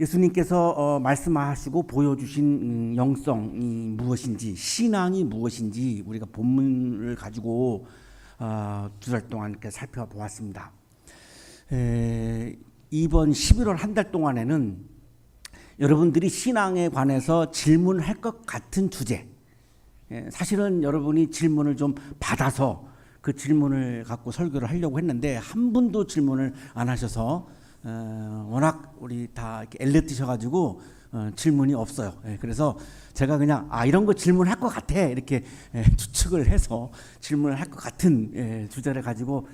예수님께서 말씀하시고 보여주신 영성이 무엇인지, 신앙이 무엇인지 우리가 본문을 가지고 2달 동안 이렇게 살펴보았습니다. 이번 11월 한 달 동안에는 여러분들이 신앙에 관해서 질문할 것 같은 주제, 사실은 여러분이 질문을 좀 받아서 그 질문을 갖고 설교를 하려고 했는데 한 분도 질문을 안 하셔서 워낙 우리 다 이렇게 엘리트셔가지고 질문이 없어요. 그래서 제가 그냥 이런 거 질문할 것 같아 이렇게 추측을 해서 질문을 할 것 같은 주제를 가지고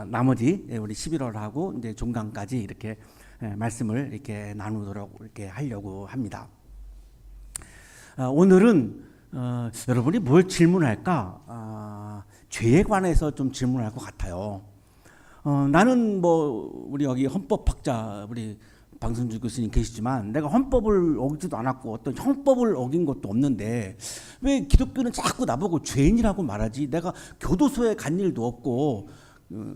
나머지 우리 11월하고 이제 종강까지 이렇게 말씀을 이렇게 나누도록 이렇게 하려고 합니다. 오늘은 여러분이 뭘 질문할까? 죄에 관해서 좀 질문할 것 같아요. 나는 우리 여기 헌법학자 우리 방승주 교수님 계시지만 내가 헌법을 어기지도 않았고 어떤 형법을 어긴 것도 없는데 왜 기독교는 자꾸 나보고 죄인이라고 말하지? 내가 교도소에 간 일도 없고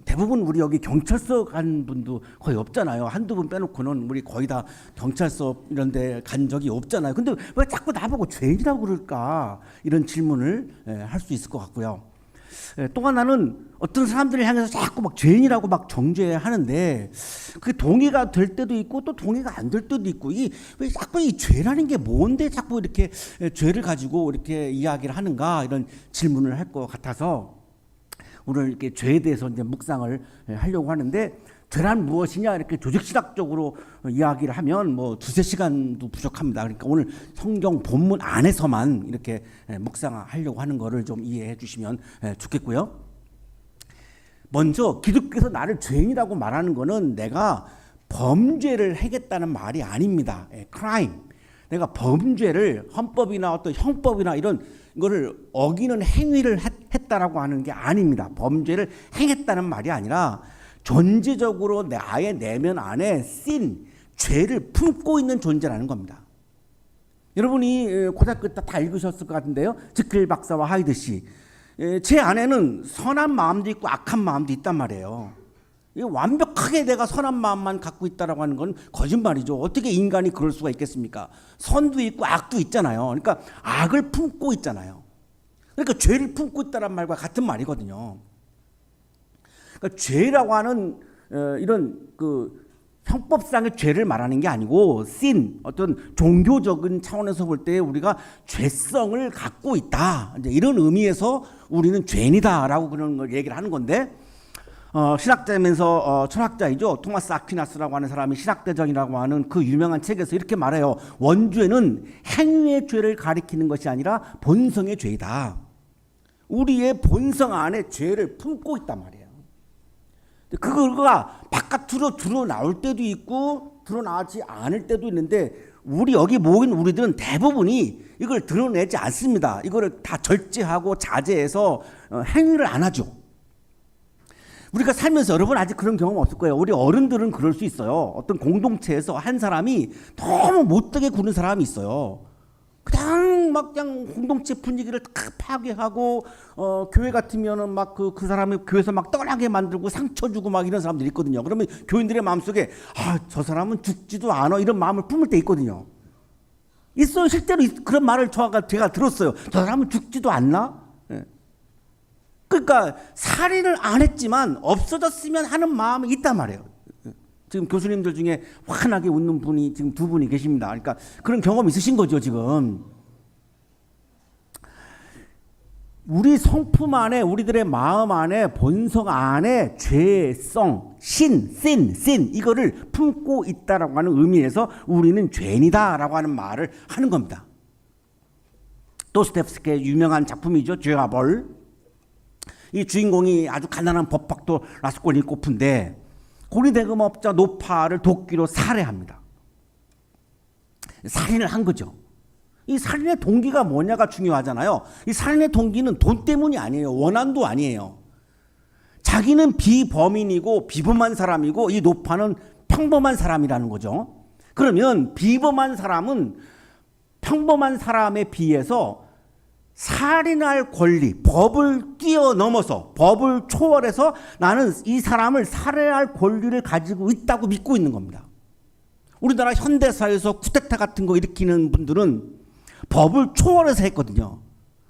대부분 우리 여기 경찰서 간 분도 거의 없잖아요. 한두 분 빼놓고는 우리 거의 다 경찰서 이런 데 간 적이 없잖아요. 근데 왜 자꾸 나보고 죄인이라고 그럴까? 이런 질문을 할 수 있을 것 같고요. 또 하나는 어떤 사람들을 향해서 자꾸 막 죄인이라고 막 정죄하는데 그 동의가 될 때도 있고 또 동의가 안 될 때도 있고 왜 자꾸 이 죄라는 게 뭔데 자꾸 이렇게 죄를 가지고 이렇게 이야기를 하는가 이런 질문을 할 것 같아서 오늘 이렇게 죄에 대해서 이제 묵상을 하려고 하는데 죄란 무엇이냐 이렇게 조직신학적으로 이야기를 하면 두세 시간도 부족합니다. 그러니까 오늘 성경 본문 안에서만 이렇게 묵상하려고 하는 거를 좀 이해해 주시면 좋겠고요. 먼저 기독교에서 나를 죄인이라고 말하는 거는 내가 범죄를 하겠다는 말이 아닙니다. crime. 내가 범죄를 헌법이나 어떤 형법이나 이런 거를 어기는 행위를 했다라고 하는 게 아닙니다. 범죄를 행했다는 말이 아니라 존재적으로 나의 내면 안에 죄를 품고 있는 존재라는 겁니다. 여러분이 고등학교 때 다 읽으셨을 것 같은데요. 지킬 박사와 하이드 씨. 제 안에는 선한 마음도 있고 악한 마음도 있단 말이에요. 완벽하게 내가 선한 마음만 갖고 있다라고 하는 건 거짓말이죠. 어떻게 인간이 그럴 수가 있겠습니까? 선도 있고 악도 있잖아요. 그러니까 악을 품고 있잖아요. 그러니까 죄를 품고 있다는 말과 같은 말이거든요. 그러니까 죄라고 하는 이런 형법상의 죄를 말하는 게 아니고 어떤 종교적인 차원에서 볼 때 우리가 죄성을 갖고 있다. 이제 이런 의미에서 우리는 죄인이다라고 그런 걸 얘기를 하는 건데 신학자면서 철학자이죠. 토마스 아퀴나스라고 하는 사람이 신학대전이라고 하는 그 유명한 책에서 이렇게 말해요. 원죄는 행위의 죄를 가리키는 것이 아니라 본성의 죄이다. 우리의 본성 안에 죄를 품고 있단 말이에요. 그거가 바깥으로 드러나올 때도 있고 드러나지 않을 때도 있는데 우리 여기 모인 우리들은 대부분이 이걸 드러내지 않습니다. 이거를 다 절제하고 자제해서 행위를 안 하죠. 우리가 살면서 여러분 아직 그런 경험 없을 거예요. 우리 어른들은 그럴 수 있어요. 어떤 공동체에서 한 사람이 너무 못되게 구는 사람이 있어요. 그냥 공동체 분위기를 다 파괴하고 교회 같으면은 그 사람이 교회에서 막 떠나게 만들고 상처 주고 막 이런 사람들이 있거든요. 그러면 교인들의 마음속에 저 사람은 죽지도 않아 이런 마음을 품을 때 있거든요. 있어요. 실제로 그런 말을 제가 들었어요. 저 사람은 죽지도 않나? 그러니까 살인을 안 했지만 없어졌으면 하는 마음이 있단 말이에요. 지금 교수님들 중에 환하게 웃는 분이 지금 두 분이 계십니다. 그러니까 그런 경험 있으신 거죠, 지금. 우리 성품 안에, 우리들의 마음 안에, 본성 안에 죄성, 이거를 품고 있다라고 하는 의미에서 우리는 죄인이다라고 하는 말을 하는 겁니다. 도스토옙스키의 유명한 작품이죠, 죄와 벌. 이 주인공이 아주 가난한 법학도 라스콜니코프인데 고리대금업자 노파를 도끼로 살해합니다. 살인을 한 거죠. 이 살인의 동기가 뭐냐가 중요하잖아요. 이 살인의 동기는 돈 때문이 아니에요. 원한도 아니에요. 자기는 비범인이고 비범한 사람이고 이 노파는 평범한 사람이라는 거죠. 그러면 비범한 사람은 평범한 사람에 비해서 살인할 권리, 법을 뛰어넘어서 법을 초월해서 나는 이 사람을 살해할 권리를 가지고 있다고 믿고 있는 겁니다. 우리나라 현대사회에서 쿠데타 같은 거 일으키는 분들은 법을 초월해서 했거든요.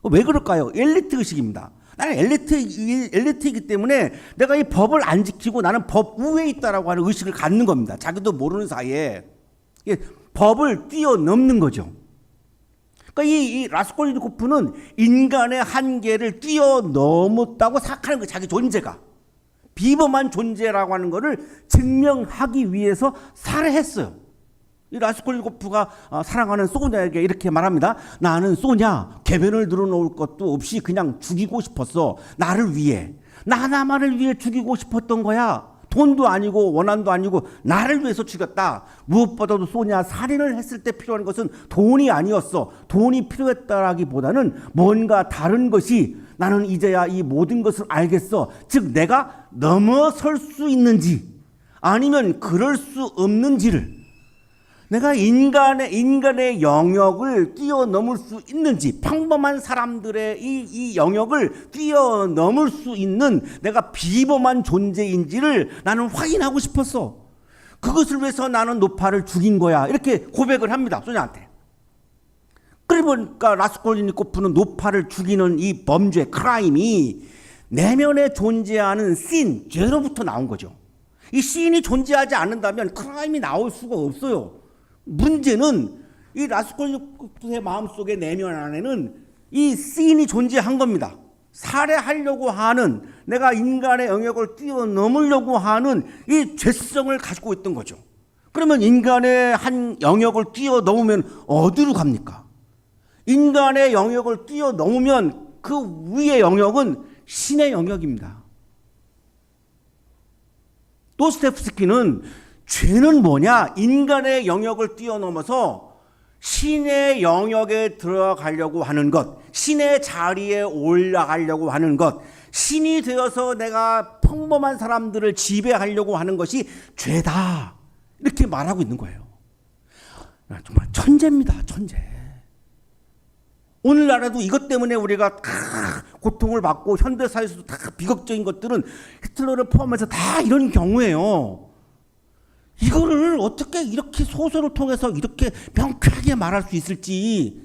왜 그럴까요? 엘리트 의식입니다. 나는 엘리트이기 때문에 내가 이 법을 안 지키고 나는 법 우회에 있다라고 하는 의식을 갖는 겁니다. 자기도 모르는 사이에 법을 뛰어넘는 거죠. 그러니까 이 라스콜니코프는 인간의 한계를 뛰어넘었다고 생각하는 거예요. 자기 존재가. 비범한 존재라고 하는 것을 증명하기 위해서 살해했어요. 이 라스콜니코프가 사랑하는 소냐에게 이렇게 말합니다. 나는 소냐 궤변을 늘어놓을 것도 없이 그냥 죽이고 싶었어. 나를 위해. 나 하나만을 위해 죽이고 싶었던 거야. 돈도 아니고 원한도 아니고 나를 위해서 죽였다. 무엇보다도 소냐 살인을 했을 때 필요한 것은 돈이 아니었어. 돈이 필요했다라기보다는 뭔가 다른 것이 나는 이제야 이 모든 것을 알겠어. 즉 내가 넘어설 수 있는지 아니면 그럴 수 없는지를 내가 인간의 영역을 뛰어넘을 수 있는지 평범한 사람들의 이 영역을 뛰어넘을 수 있는 내가 비범한 존재인지를 나는 확인하고 싶었어. 그것을 위해서 나는 노파를 죽인 거야. 이렇게 고백을 합니다. 소냐한테. 그러니까 라스콜니코프는 노파를 죽이는 이 범죄, 크라임이 내면에 존재하는 씬, 죄로부터 나온 거죠. 이 씬이 존재하지 않는다면 크라임이 나올 수가 없어요. 문제는 이 라스콜니코프의 마음속의 내면 안에는 이 씬이 존재한 겁니다. 살해하려고 하는 내가 인간의 영역을 뛰어넘으려고 하는 이 죄성을 가지고 있던 거죠. 그러면 인간의 한 영역을 뛰어넘으면 어디로 갑니까? 인간의 영역을 뛰어넘으면 그 위의 영역은 신의 영역입니다. 도스토옙스키는 죄는 뭐냐? 인간의 영역을 뛰어넘어서 신의 영역에 들어가려고 하는 것, 신의 자리에 올라가려고 하는 것, 신이 되어서 내가 평범한 사람들을 지배하려고 하는 것이 죄다. 이렇게 말하고 있는 거예요. 정말 천재입니다. 천재. 오늘날에도 이것 때문에 우리가 다 고통을 받고 현대사회에서도 다 비극적인 것들은 히틀러를 포함해서 다 이런 경우예요. 이거를 어떻게 이렇게 소설을 통해서 이렇게 명쾌하게 말할 수 있을지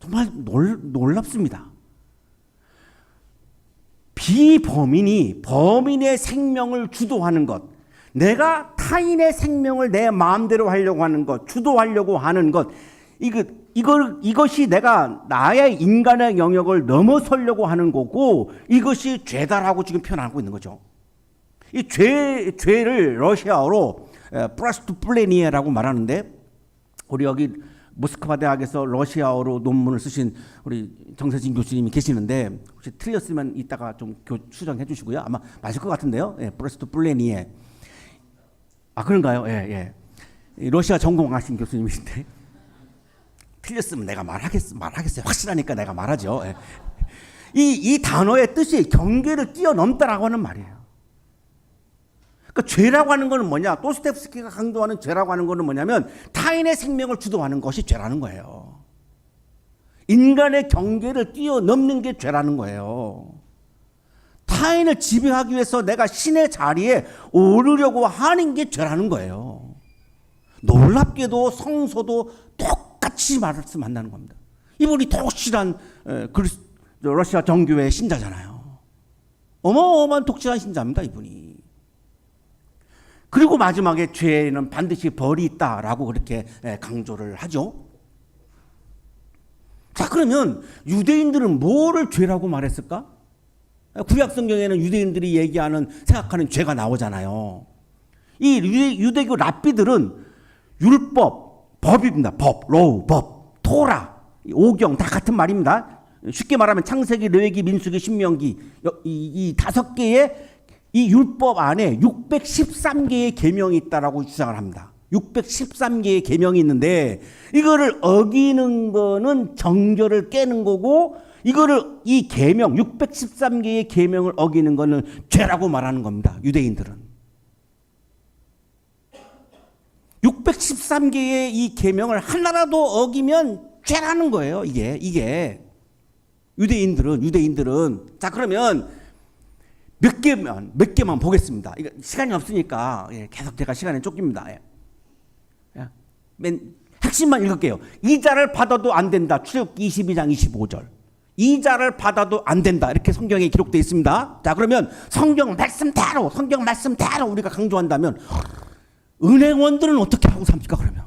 정말 놀랍습니다. 비범인이 범인의 생명을 주도하는 것, 내가 타인의 생명을 내 마음대로 하려고 하는 것, 주도하려고 하는 것, 이것이 내가 나의 인간의 영역을 넘어서려고 하는 거고 이것이 죄다라고 지금 표현하고 있는 거죠. 이 죄를 러시아어로 프라스투플레니에라고 말하는데 우리 여기 모스크바 대학에서 러시아어로 논문을 쓰신 우리 정세진 교수님이 계시는데 혹시 틀렸으면 이따가 좀 수정해 주시고요. 아마 맞을 것 같은데요. 프라스투플레니에. 아 그런가요? 예. 러시아 전공하신 교수님이신데 틀렸으면 내가 말하겠어요. 확실하니까 내가 말하죠. 예. 이 단어의 뜻이 경계를 뛰어넘다라고 하는 말이에요. 그러니까 죄라고 하는 것은 뭐냐? 도스토옙스키가 강조하는 죄라고 하는 것은 뭐냐면 타인의 생명을 주도하는 것이 죄라는 거예요. 인간의 경계를 뛰어넘는 게 죄라는 거예요. 타인을 지배하기 위해서 내가 신의 자리에 오르려고 하는 게 죄라는 거예요. 놀랍게도 성서도 똑같이 말씀한다는 겁니다. 이분이 독실한 러시아 정교회 신자잖아요. 어마어마한 독실한 신자입니다, 이분이. 그리고 마지막에 죄에는 반드시 벌이 있다라고 그렇게 강조를 하죠. 자, 그러면 유대인들은 뭐를 죄라고 말했을까? 구약 성경에는 유대인들이 생각하는 죄가 나오잖아요. 이 유대교 랍비들은 율법, 법입니다. 법, 토라, 오경 다 같은 말입니다. 쉽게 말하면 창세기, 레위기, 민수기, 신명기 이 5개의 이 율법 안에 613개의 계명이 있다라고 주장을 합니다. 613개의 계명이 있는데 이거를 어기는 거는 정결을 깨는 거고 이 계명 613개의 계명을 어기는 거는 죄라고 말하는 겁니다. 유대인들은 613개의 이 계명을 하나라도 어기면 죄라는 거예요. 이게 유대인들은 자 그러면 몇 개만 보겠습니다. 이거 시간이 없으니까 계속 제가 시간에 쫓깁니다. 맨 핵심만 읽을게요. 이자를 받아도 안 된다. 출애굽기 22장 25절. 이자를 받아도 안 된다. 이렇게 성경에 기록되어 있습니다. 자, 그러면 성경 말씀대로 우리가 강조한다면 은행원들은 어떻게 하고 삽니까? 그러면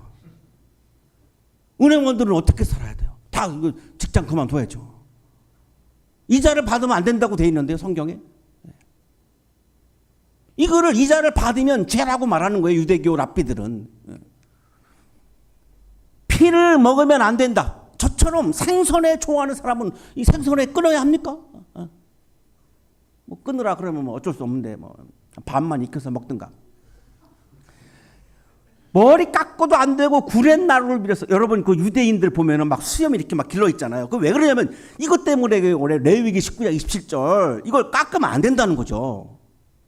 은행원들은 어떻게 살아야 돼요? 다 이거 직장 그만둬야죠. 이자를 받으면 안 된다고 돼 있는데요, 성경에. 이거를 이자를 받으면 죄라고 말하는 거예요, 유대교 랍비들은. 피를 먹으면 안 된다. 저처럼 생선에 좋아하는 사람은 이 생선에 끊어야 합니까? 뭐 끊으라 그러면 뭐 어쩔 수 없는데 뭐 반만 익혀서 먹든가. 머리 깎고도 안 되고 구렛나루를 빌어서, 여러분 그 유대인들 보면은 막 수염이 이렇게 막 길러 있잖아요. 그 왜 그러냐면 이것 때문에 올해 레위기 19장 27절 이걸 깎으면 안 된다는 거죠.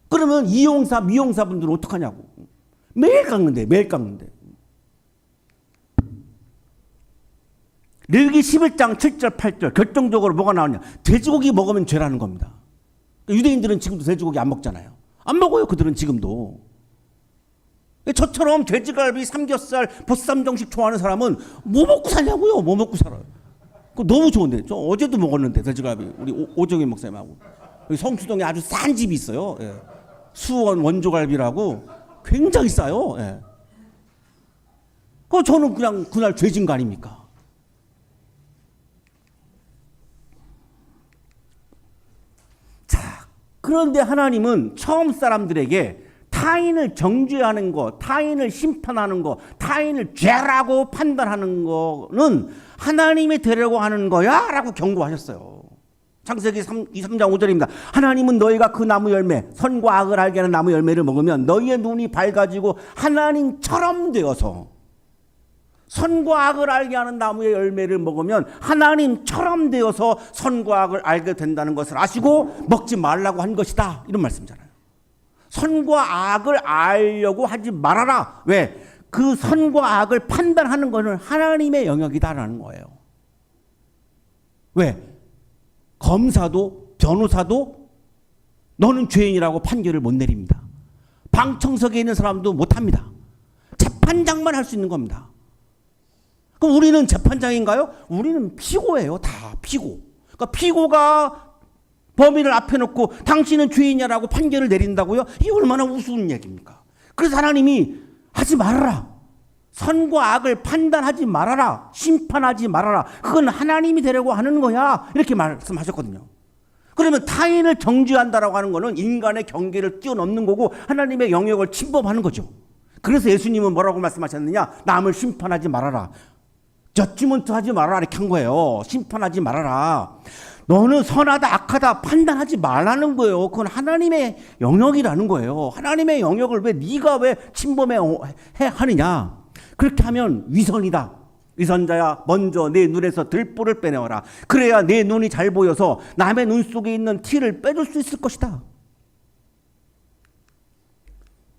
그러면 이용사 미용사분들은 어떡하냐고. 매일 깎는데. 레위기 11장 7절 8절 결정적으로 뭐가 나오냐. 돼지고기 먹으면 죄라는 겁니다. 유대인들은 지금도 돼지고기 안 먹잖아요. 안 먹어요. 그들은 지금도. 저처럼 돼지갈비, 삼겹살, 보쌈 정식 좋아하는 사람은 뭐 먹고 살냐고요. 뭐 먹고 살아요. 그거 너무 좋은데. 저 어제도 먹었는데 돼지갈비. 우리 오정인 목사님하고. 여기 성수동에 아주 싼 집이 있어요. 예. 수원 원조갈비라고 굉장히 싸요. 예. 그 저는 그냥 그날 죄진 거 아닙니까? 자, 그런데 하나님은 처음 사람들에게 타인을 정죄하는 거, 타인을 심판하는 거, 타인을 죄라고 판단하는 거는 하나님이 되려고 하는 거야 라고 경고하셨어요. 창세기 3장 5절입니다. 하나님은 너희가 그 나무 열매, 선과 악을 알게 하는 나무 열매를 먹으면 너희의 눈이 밝아지고 하나님처럼 되어서, 선과 악을 알게 하는 나무의 열매를 먹으면 하나님처럼 되어서 선과 악을 알게 된다는 것을 아시고 먹지 말라고 한 것이다. 이런 말씀이잖아요. 선과 악을 알려고 하지 말아라. 왜? 그 선과 악을 판단하는 것은 하나님의 영역이다라는 거예요. 왜? 검사도 변호사도 너는 죄인이라고 판결을 못 내립니다. 방청석에 있는 사람도 못합니다. 재판장만 할 수 있는 겁니다. 그럼 우리는 재판장인가요? 우리는 피고예요. 다 피고. 그러니까 피고가 범인을 앞에 놓고 당신은 죄인이라고 판결을 내린다고요? 이게 얼마나 우스운 얘기입니까? 그래서 하나님이 하지 말아라. 선과 악을 판단하지 말아라. 심판하지 말아라. 그건 하나님이 되려고 하는 거야. 이렇게 말씀하셨거든요. 그러면 타인을 정죄한다라고 하는 거는 인간의 경계를 뛰어넘는 거고 하나님의 영역을 침범하는 거죠. 그래서 예수님은 뭐라고 말씀하셨느냐? 남을 심판하지 말아라. 저지먼트 하지 말아라. 이렇게 한 거예요. 심판하지 말아라. 너는 선하다 악하다 판단하지 말라는 거예요. 그건 하나님의 영역이라는 거예요. 하나님의 영역을 네가 왜 침범해 하느냐. 그렇게 하면 위선이다. 위선자야, 먼저 내 눈에서 들보를 빼내어라. 그래야 내 눈이 잘 보여서 남의 눈 속에 있는 티를 빼줄 수 있을 것이다.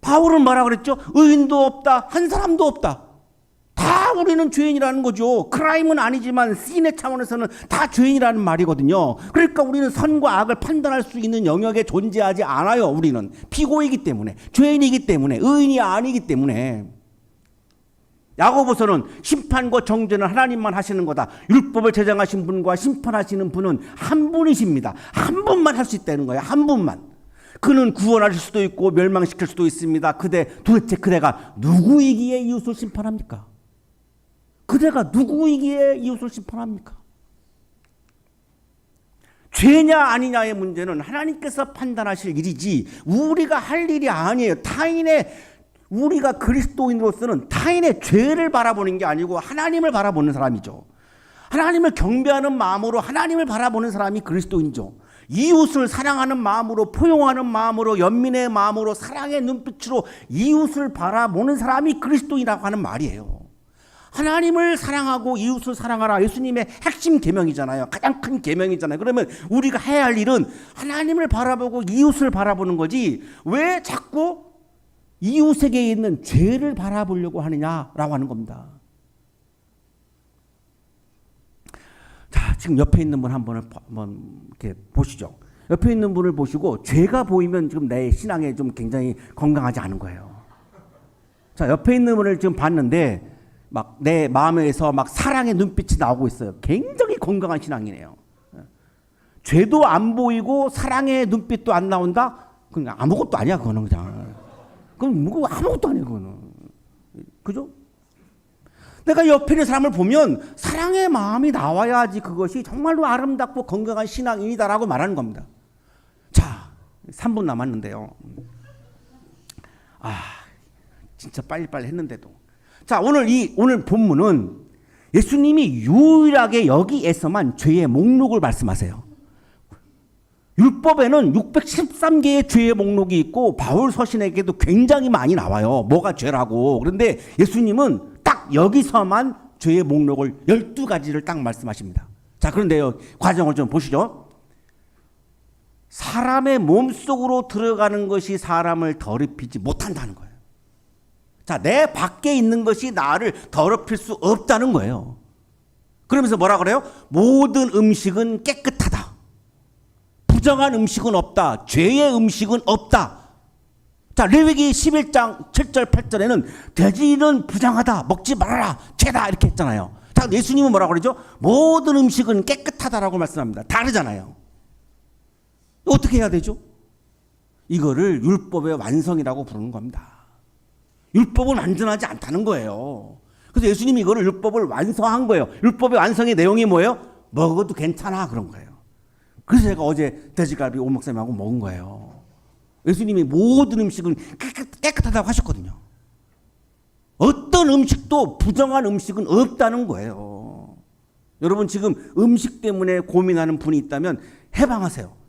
바울은 뭐라 그랬죠? 의인도 없다. 한 사람도 없다. 다 우리는 죄인이라는 거죠. 크라임은 아니지만 씬의 차원에서는 다 죄인이라는 말이거든요. 그러니까 우리는 선과 악을 판단할 수 있는 영역에 존재하지 않아요. 우리는 피고이기 때문에, 죄인이기 때문에, 의인이 아니기 때문에. 야고보서는 심판과 정죄는 하나님만 하시는 거다. 율법을 제정하신 분과 심판하시는 분은 한 분이십니다. 한 분만 할 수 있다는 거예요. 한 분만. 그는 구원하실 수도 있고 멸망시킬 수도 있습니다. 도대체 그대가 누구이기에 이웃을 심판합니까? 그대가 누구이기에 이웃을 심판합니까? 죄냐 아니냐의 문제는 하나님께서 판단하실 일이지 우리가 할 일이 아니에요. 우리가 그리스도인으로서는 타인의 죄를 바라보는 게 아니고 하나님을 바라보는 사람이죠. 하나님을 경배하는 마음으로 하나님을 바라보는 사람이 그리스도인이죠. 이웃을 사랑하는 마음으로, 포용하는 마음으로, 연민의 마음으로, 사랑의 눈빛으로 이웃을 바라보는 사람이 그리스도인이라고 하는 말이에요. 하나님을 사랑하고 이웃을 사랑하라. 예수님의 핵심 계명이잖아요. 가장 큰 계명이잖아요. 그러면 우리가 해야 할 일은 하나님을 바라보고 이웃을 바라보는 거지 왜 자꾸 이웃에게 있는 죄를 바라보려고 하느냐라고 하는 겁니다. 자, 지금 옆에 있는 분 한번 이렇게 보시죠. 옆에 있는 분을 보시고 죄가 보이면 지금 내 신앙에 좀 굉장히 건강하지 않은 거예요. 자, 옆에 있는 분을 지금 봤는데 막 내 마음에서 막 사랑의 눈빛이 나오고 있어요. 굉장히 건강한 신앙이네요. 죄도 안 보이고 사랑의 눈빛도 안 나온다? 그냥 아무것도 아니야, 그거는 그냥. 그럼 뭐 아무것도 아니야, 그거는. 그죠? 내가 옆에 있는 사람을 보면 사랑의 마음이 나와야지 그것이 정말로 아름답고 건강한 신앙인이다라고 말하는 겁니다. 자, 3분 남았는데요. 진짜 빨리빨리 했는데도. 자, 오늘 본문은 예수님이 유일하게 여기에서만 죄의 목록을 말씀하세요. 율법에는 613개의 죄의 목록이 있고 바울 서신에게도 굉장히 많이 나와요. 뭐가 죄라고. 그런데 예수님은 딱 여기서만 죄의 목록을 12가지를 딱 말씀하십니다. 자, 그런데요, 과정을 좀 보시죠. 사람의 몸속으로 들어가는 것이 사람을 더럽히지 못한다는 거예요. 자, 내 밖에 있는 것이 나를 더럽힐 수 없다는 거예요. 그러면서 뭐라 그래요? 모든 음식은 깨끗하다. 부정한 음식은 없다. 죄의 음식은 없다. 자, 레위기 11장 7절 8절에는 돼지는 부정하다. 먹지 말아라. 죄다. 이렇게 했잖아요. 자, 예수님은 뭐라고 그러죠? 모든 음식은 깨끗하다라고 말씀합니다. 다르잖아요. 어떻게 해야 되죠? 이거를 율법의 완성이라고 부르는 겁니다. 율법은 완전하지 않다는 거예요. 그래서 예수님이 이거를 율법을 완성한 거예요. 율법의 완성의 내용이 뭐예요? 먹어도 괜찮아, 그런 거예요. 그래서 제가 어제 돼지갈비 오 목사님하고 먹은 거예요. 예수님이 모든 음식은 깨끗하다고 하셨거든요. 어떤 음식도 부정한 음식은 없다는 거예요. 여러분 지금 음식 때문에 고민하는 분이 있다면 해방하세요.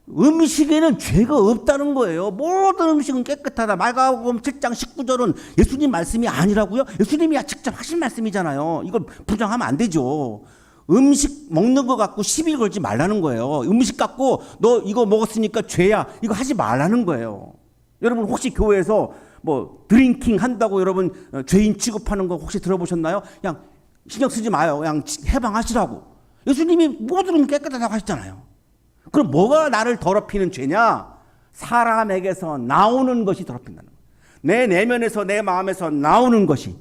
음식에는 죄가 없다는 거예요. 모든 음식은 깨끗하다. 마가복음 7장 19절은 예수님 말씀이 아니라고요? 예수님이 직접 하신 말씀이잖아요. 이걸 부정하면 안 되죠. 음식 먹는 거 갖고 시비 걸지 말라는 거예요. 음식 갖고 너 이거 먹었으니까 죄야. 이거 하지 말라는 거예요. 여러분 혹시 교회에서 뭐 드링킹 한다고 여러분 죄인 취급하는 거 혹시 들어보셨나요? 그냥 신경 쓰지 마요. 그냥 해방하시라고. 예수님이 모든 깨끗하다고 하셨잖아요. 그럼 뭐가 나를 더럽히는 죄냐? 사람에게서 나오는 것이 더럽힌다는 거예요. 내 내면에서 내 마음에서 나오는 것이.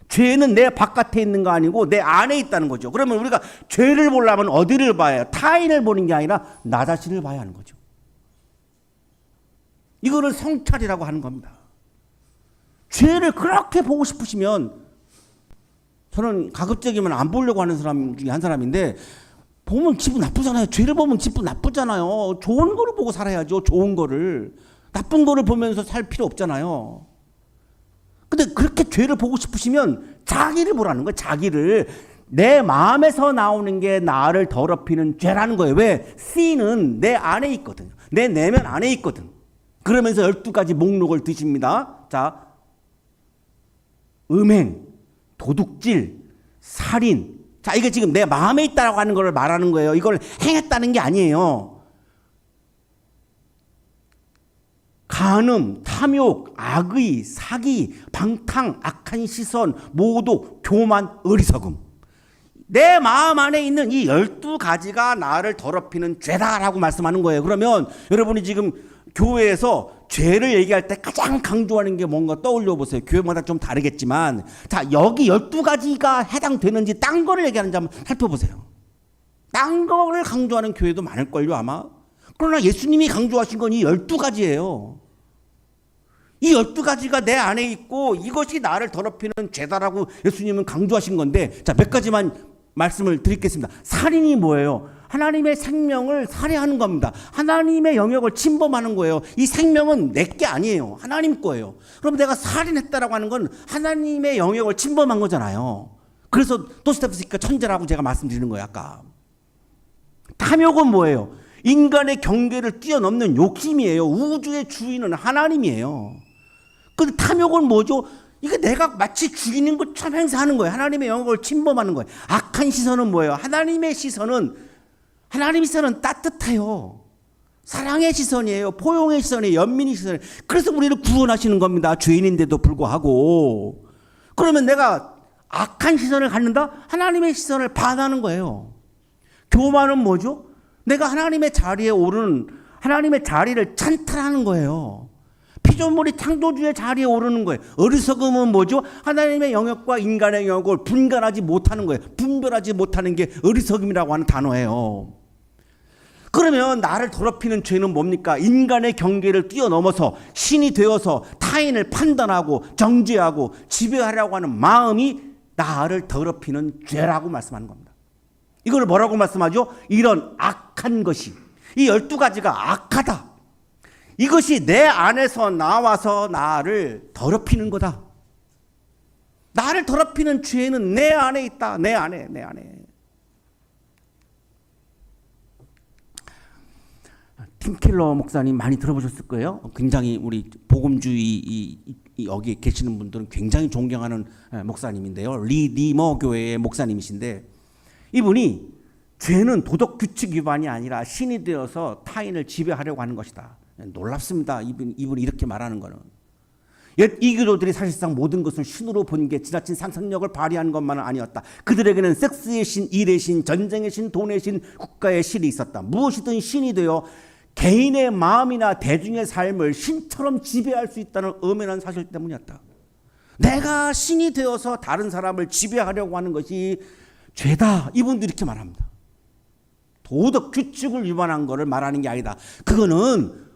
죄는 내 바깥에 있는 거 아니고 내 안에 있다는 거죠. 그러면 우리가 죄를 보려면 어디를 봐야 해요? 타인을 보는 게 아니라 나 자신을 봐야 하는 거죠. 이거를 성찰이라고 하는 겁니다. 죄를 그렇게 보고 싶으시면 저는 가급적이면 안 보려고 하는 사람 중에 한 사람인데 보면 기분 나쁘잖아요. 죄를 보면 기분 나쁘잖아요. 좋은 거를 보고 살아야죠. 좋은 거를. 나쁜 거를 보면서 살 필요 없잖아요. 근데 그렇게 죄를 보고 싶으시면 자기를 보라는 거예요. 자기를. 내 마음에서 나오는 게 나를 더럽히는 죄라는 거예요. 왜? C는 내 안에 있거든. 내 내면 안에 있거든. 그러면서 12가지 목록을 드십니다. 자, 음행, 도둑질, 살인. 자, 이게 지금 내 마음에 있다라고 하는 걸 말하는 거예요. 이걸 행했다는 게 아니에요. 간음, 탐욕, 악의, 사기, 방탕, 악한 시선, 모독, 교만, 어리석음. 내 마음 안에 있는 이 12가지가 나를 더럽히는 죄다라고 말씀하는 거예요. 그러면 여러분이 지금 교회에서 죄를 얘기할 때 가장 강조하는 게 뭔가 떠올려 보세요. 교회마다 좀 다르겠지만 자, 여기 12가지가 해당되는지 딴 거를 얘기하는지 한번 살펴보세요. 딴 거를 강조하는 교회도 많을걸요 아마. 그러나 예수님이 강조하신 건 이 12가지예요. 이 12가지가 내 안에 있고 이것이 나를 더럽히는 죄다라고 예수님은 강조하신 건데 자, 몇 가지만 말씀을 드리겠습니다. 살인이 뭐예요? 하나님의 생명을 살해하는 겁니다. 하나님의 영역을 침범하는 거예요. 이 생명은 내 게 아니에요. 하나님 거예요. 그럼 내가 살인했다라고 하는 건 하나님의 영역을 침범한 거잖아요. 그래서 도스토옙스키가 천재라고 제가 말씀드리는 거예요. 아까. 탐욕은 뭐예요? 인간의 경계를 뛰어넘는 욕심이에요. 우주의 주인은 하나님이에요. 근데 탐욕은 뭐죠? 이게 내가 마치 죽이는 것처럼 행사하는 거예요. 하나님의 영역을 침범하는 거예요. 악한 시선은 뭐예요? 하나님의 시선은 따뜻해요. 사랑의 시선이에요. 포용의 시선이에요. 연민의 시선이에요. 그래서 우리를 구원하시는 겁니다. 죄인인데도 불구하고. 그러면 내가 악한 시선을 갖는다? 하나님의 시선을 반하는 거예요. 교만은 뭐죠? 내가 하나님의 자리에 오르는 하나님의 자리를 찬탈하는 거예요. 피조물이 창조주의 자리에 오르는 거예요. 어리석음은 뭐죠? 하나님의 영역과 인간의 영역을 분간하지 못하는 거예요. 분별하지 못하는 게 어리석음이라고 하는 단어예요. 그러면 나를 더럽히는 죄는 뭡니까? 인간의 경계를 뛰어넘어서 신이 되어서 타인을 판단하고 정죄하고 지배하려고 하는 마음이 나를 더럽히는 죄라고 말씀하는 겁니다. 이걸 뭐라고 말씀하죠? 이런 악한 것이, 이 12가지가 악하다. 이것이 내 안에서 나와서 나를 더럽히는 거다. 나를 더럽히는 죄는 내 안에 있다. 내 안에. 팀 켈러 목사님 많이 들어보셨을 거예요. 굉장히 우리 복음주의 여기 계시는 분들은 굉장히 존경하는 목사님인데요. 리디머 교회의 목사님이신데, 이분이 죄는 도덕 규칙 위반이 아니라 신이 되어서 타인을 지배하려고 하는 것이다. 놀랍습니다. 이분이 이렇게 말하는 거는. 옛 이교도들이 사실상 모든 것을 신으로 본 게 지나친 상상력을 발휘하는 것만은 아니었다. 그들에게는 섹스의 신, 일의 신, 전쟁의 신, 돈의 신, 국가의 신이 있었다. 무엇이든 신이 되어 개인의 마음이나 대중의 삶을 신처럼 지배할 수 있다는 엄연한 사실 때문이었다. 내가 신이 되어서 다른 사람을 지배하려고 하는 것이 죄다. 이분도 이렇게 말합니다. 도덕 규칙을 위반한 것을 말하는 게 아니다. 그거는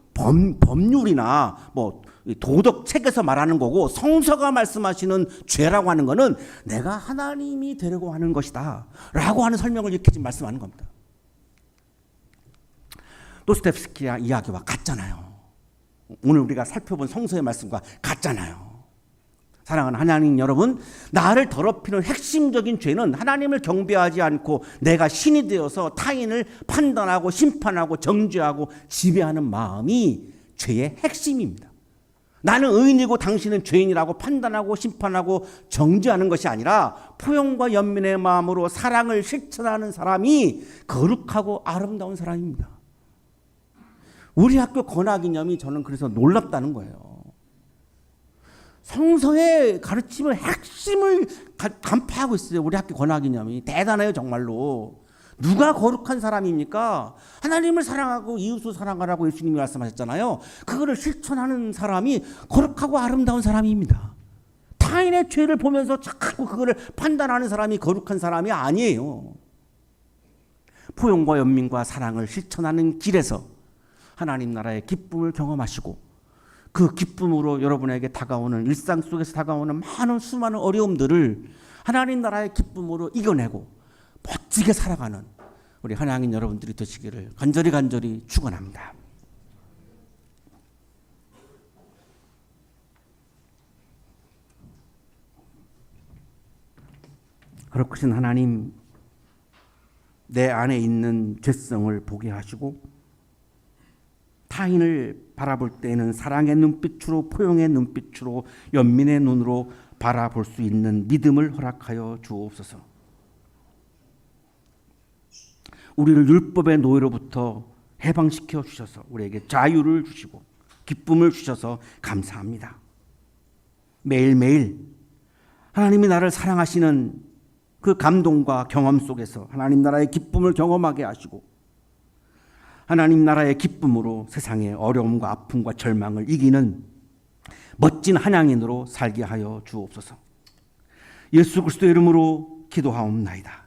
법률이나 뭐 도덕 책에서 말하는 거고, 성서가 말씀하시는 죄라고 하는 거는 내가 하나님이 되려고 하는 것이다 라고 하는 설명을 이렇게 지금 말씀하는 겁니다. 도스토옙스키 이야기와 같잖아요. 오늘 우리가 살펴본 성서의 말씀과 같잖아요. 사랑하는 하나님 여러분, 나를 더럽히는 핵심적인 죄는 하나님을 경배하지 않고 내가 신이 되어서 타인을 판단하고 심판하고 정죄하고 지배하는 마음이 죄의 핵심입니다. 나는 의인이고 당신은 죄인이라고 판단하고 심판하고 정죄하는 것이 아니라 포용과 연민의 마음으로 사랑을 실천하는 사람이 거룩하고 아름다운 사람입니다. 우리 학교 권하기념이 저는 그래서 놀랍다는 거예요. 성서의 가르침의 핵심을 간파하고 있어요. 우리 학교 권하기념이 대단해요, 정말로. 누가 거룩한 사람입니까? 하나님을 사랑하고 이웃을 사랑하라고 예수님이 말씀하셨잖아요. 그거를 실천하는 사람이 거룩하고 아름다운 사람입니다. 타인의 죄를 보면서 자꾸 그거를 판단하는 사람이 거룩한 사람이 아니에요. 포용과 연민과 사랑을 실천하는 길에서 하나님 나라의 기쁨을 경험하시고, 그 기쁨으로 여러분에게 다가오는 일상 속에서 다가오는 많은 수많은 어려움들을 하나님 나라의 기쁨으로 이겨내고 멋지게 살아가는 우리 하나님 여러분들이 되시기를 간절히 축원합니다. 거룩하신 하나님, 내 안에 있는 죄성을 보게 하시고 타인을 바라볼 때에는 사랑의 눈빛으로, 포용의 눈빛으로, 연민의 눈으로 바라볼 수 있는 믿음을 허락하여 주옵소서. 우리를 율법의 노예로부터 해방시켜 주셔서 우리에게 자유를 주시고 기쁨을 주셔서 감사합니다. 매일매일 하나님이 나를 사랑하시는 그 감동과 경험 속에서 하나님 나라의 기쁨을 경험하게 하시고, 하나님 나라의 기쁨으로 세상의 어려움과 아픔과 절망을 이기는 멋진 한양인으로 살게 하여 주옵소서. 예수 그리스도의 이름으로 기도하옵나이다.